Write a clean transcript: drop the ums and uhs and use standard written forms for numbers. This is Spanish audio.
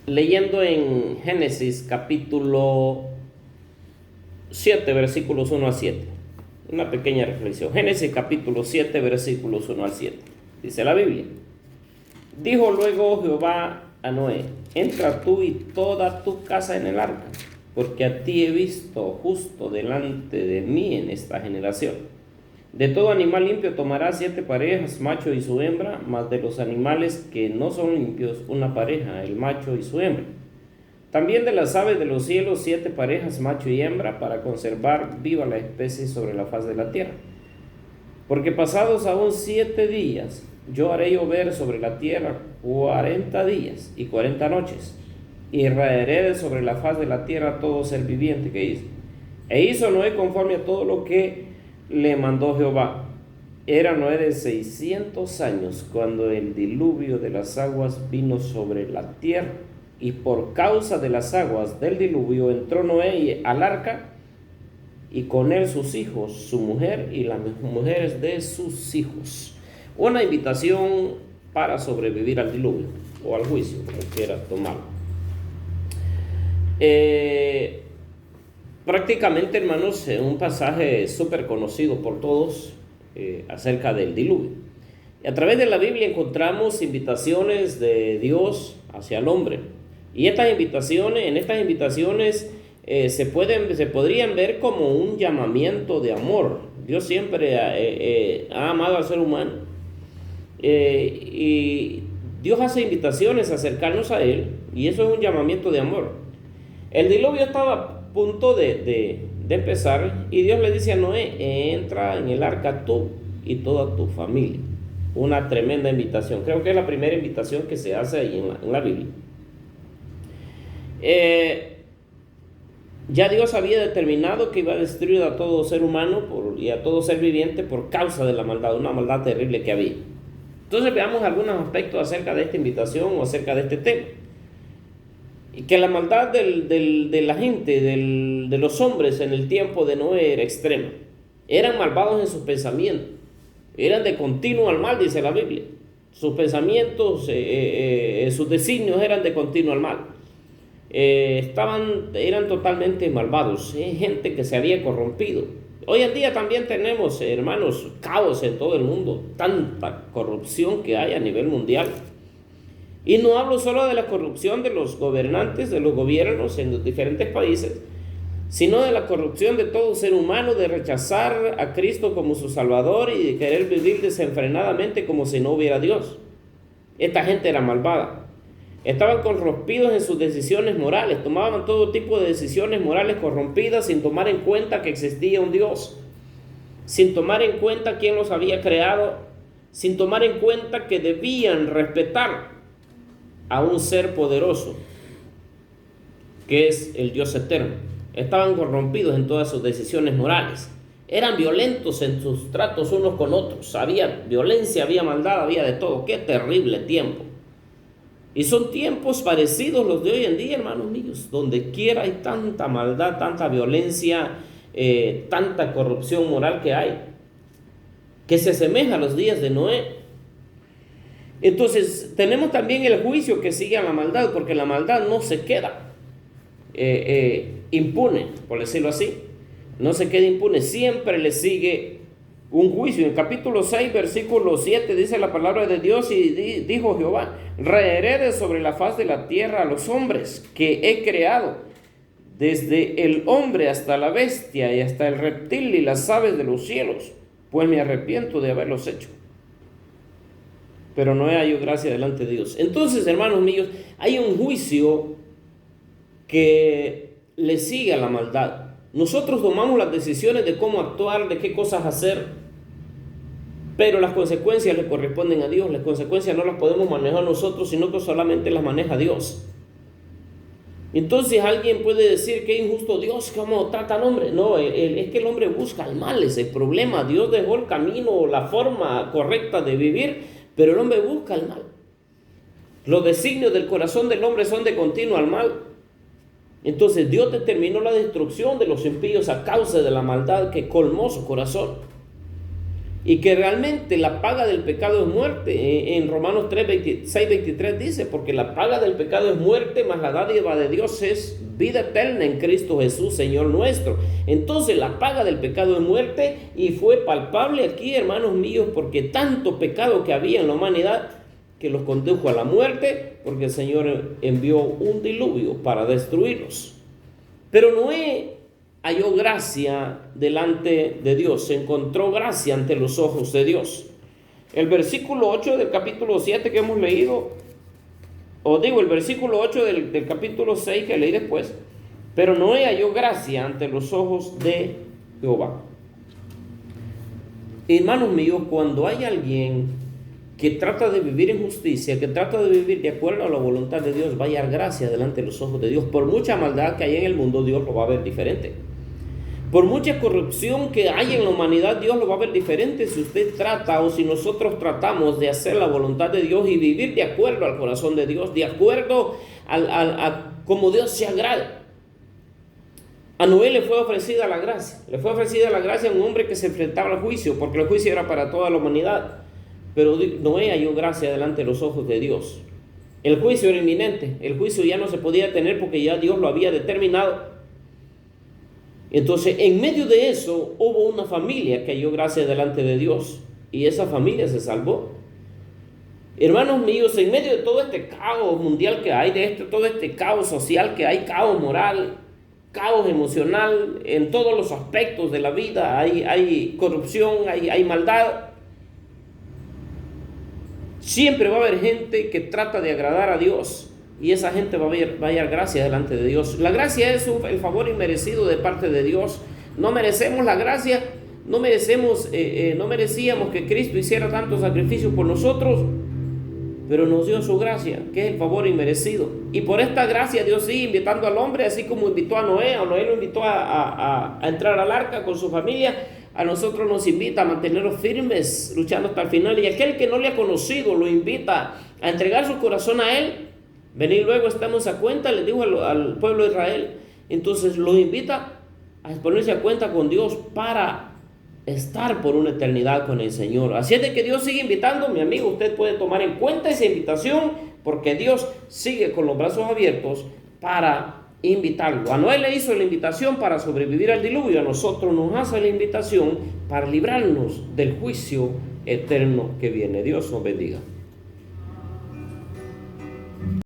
leyendo en Génesis capítulo 7, versículos 1 al 7. Una pequeña reflexión. Génesis capítulo 7, versículos 1 al 7. Dice la Biblia: dijo luego Jehová a Noé: entra tú y toda tu casa en el arca, porque a ti he visto justo delante de mí en esta generación. De todo animal limpio tomarás 7 parejas, macho y su hembra, mas de los animales que no son limpios, una pareja, el macho y su hembra. También de las aves de los cielos 7 parejas, macho y hembra, para conservar viva la especie sobre la faz de la tierra. Porque pasados aún 7 días, yo haré llover sobre la tierra 40 días y 40 noches, y raeré sobre la faz de la tierra todo ser viviente que hizo. E hizo Noé conforme a todo lo que le mandó Jehová. Era Noé de 600 años cuando el diluvio de las aguas vino sobre la tierra, y por causa de las aguas del diluvio entró Noé al arca, y con él sus hijos, su mujer y las mujeres de sus hijos. Una invitación para sobrevivir al diluvio o al juicio, como quiera tomarlo. Prácticamente, hermanos, un pasaje súper conocido por todos acerca del diluvio. Y a través de la Biblia encontramos invitaciones de Dios hacia el hombre. Y en estas invitaciones se podrían ver como un llamamiento de amor. Dios siempre ha amado al ser humano. Y Dios hace invitaciones a acercarnos a Él, y eso es un llamamiento de amor. El diluvio estaba punto de empezar, y Dios le dice a Noé: entra en el arca tú y toda tu familia. Una tremenda invitación. Creo que es la primera invitación que se hace ahí en la Biblia. Ya Dios había determinado que iba a destruir a todo ser humano y a todo ser viviente por causa de la maldad, una maldad terrible que había. Entonces veamos algunos aspectos acerca de esta invitación o acerca de este tema. Y que la maldad de la gente, de los hombres en el tiempo de Noé era extrema. Eran malvados en sus pensamientos. Eran de continuo al mal, dice la Biblia. Sus pensamientos, sus designios eran de continuo al mal. Eran totalmente malvados. Gente que se había corrompido. Hoy en día también tenemos, hermanos, caos en todo el mundo. Tanta corrupción que hay a nivel mundial. Y no hablo solo de la corrupción de los gobernantes, de los gobiernos en los diferentes países, sino de la corrupción de todo ser humano, de rechazar a Cristo como su Salvador y de querer vivir desenfrenadamente como si no hubiera Dios. Esta gente era malvada. Estaban corrompidos en sus decisiones morales, tomaban todo tipo de decisiones morales corrompidas sin tomar en cuenta que existía un Dios, sin tomar en cuenta quién los había creado, sin tomar en cuenta que debían respetar a un ser poderoso que es el Dios eterno. Estaban corrompidos en todas sus decisiones morales. Eran violentos en sus tratos unos con otros. Había violencia, había maldad, había de todo. ¡Qué terrible tiempo! Y son tiempos parecidos los de hoy en día, hermanos míos. Donde quiera hay tanta maldad, tanta violencia, tanta corrupción moral que hay, que se asemeja a los días de Noé. Entonces tenemos también el juicio que sigue a la maldad, porque la maldad no se queda impune, por decirlo así. No se queda impune, siempre le sigue un juicio. En el capítulo 6, versículo 7 dice la palabra de Dios: y dijo Jehová: raeré de sobre la faz de la tierra a los hombres que he creado, desde el hombre hasta la bestia y hasta el reptil y las aves de los cielos, pues me arrepiento de haberlos hecho. Pero no he hallado gracia delante de Dios. Entonces, hermanos míos, hay un juicio que le sigue a la maldad. Nosotros tomamos las decisiones de cómo actuar, de qué cosas hacer, pero las consecuencias le corresponden a Dios. Las consecuencias no las podemos manejar nosotros, sino que solamente las maneja Dios. Entonces alguien puede decir: qué injusto Dios, ¿cómo trata al hombre? No, es que el hombre busca el mal, ese es el problema. Dios dejó el camino, la forma correcta de vivir, pero el hombre busca el mal. Los designios del corazón del hombre son de continuo al mal. Entonces Dios determinó la destrucción de los impíos a causa de la maldad que colmó su corazón. y que realmente la paga del pecado es muerte. En Romanos 6:23 dice, porque la paga del pecado es muerte, mas la dádiva de Dios es vida eterna en Cristo Jesús, Señor nuestro. Entonces la paga del pecado es muerte, y fue palpable aquí, hermanos míos, porque tanto pecado que había en la humanidad que los condujo a la muerte, porque el Señor envió un diluvio para destruirlos. Pero Noé halló gracia delante de Dios, se encontró gracia ante los ojos de Dios. El versículo 8 del capítulo 7 que hemos leído, el versículo 8 del capítulo 6 que leí después, pero Noé halló gracia ante los ojos de Jehová. Hermanos míos, cuando hay alguien que trata de vivir en justicia, que trata de vivir de acuerdo a la voluntad de Dios, va a hallar gracia delante de los ojos de Dios. Por mucha maldad que hay en el mundo, Dios lo va a ver diferente. Por mucha corrupción que hay en la humanidad, Dios lo va a ver diferente si usted trata, o si nosotros tratamos de hacer la voluntad de Dios y vivir de acuerdo al corazón de Dios, de acuerdo a como Dios se agrada. A Noé le fue ofrecida la gracia. Le fue ofrecida la gracia a un hombre que se enfrentaba al juicio, porque el juicio era para toda la humanidad. Pero Noé halló gracia delante de los ojos de Dios. El juicio era inminente. El juicio ya no se podía detener porque ya Dios lo había determinado. Entonces, en medio de eso, hubo una familia que halló gracia delante de Dios. Y esa familia se salvó. Hermanos míos, en medio de todo este caos mundial que hay, todo este caos social que hay, caos moral, caos emocional, en todos los aspectos de la vida, hay corrupción, hay maldad. Siempre va a haber gente que trata de agradar a Dios, y esa gente va a hallar gracia delante de Dios. La gracia es el favor inmerecido de parte de Dios. No merecemos la gracia, no merecíamos que Cristo hiciera tanto sacrificio por nosotros, pero nos dio su gracia, que es el favor inmerecido. Y por esta gracia Dios sigue invitando al hombre, así como invitó a Noé lo invitó a entrar al arca con su familia. A nosotros nos invita a mantenernos firmes, luchando hasta el final. Y aquel que no le ha conocido lo invita a entregar su corazón a Él. Venid luego, estamos a cuenta, le dijo al pueblo de Israel. Entonces lo invita a ponerse a cuenta con Dios para estar por una eternidad con el Señor. Así es de que Dios sigue invitando, mi amigo. Usted puede tomar en cuenta esa invitación, porque Dios sigue con los brazos abiertos para invitarlo. A Noé le hizo la invitación para sobrevivir al diluvio. A nosotros nos hace la invitación para librarnos del juicio eterno que viene. Dios nos bendiga.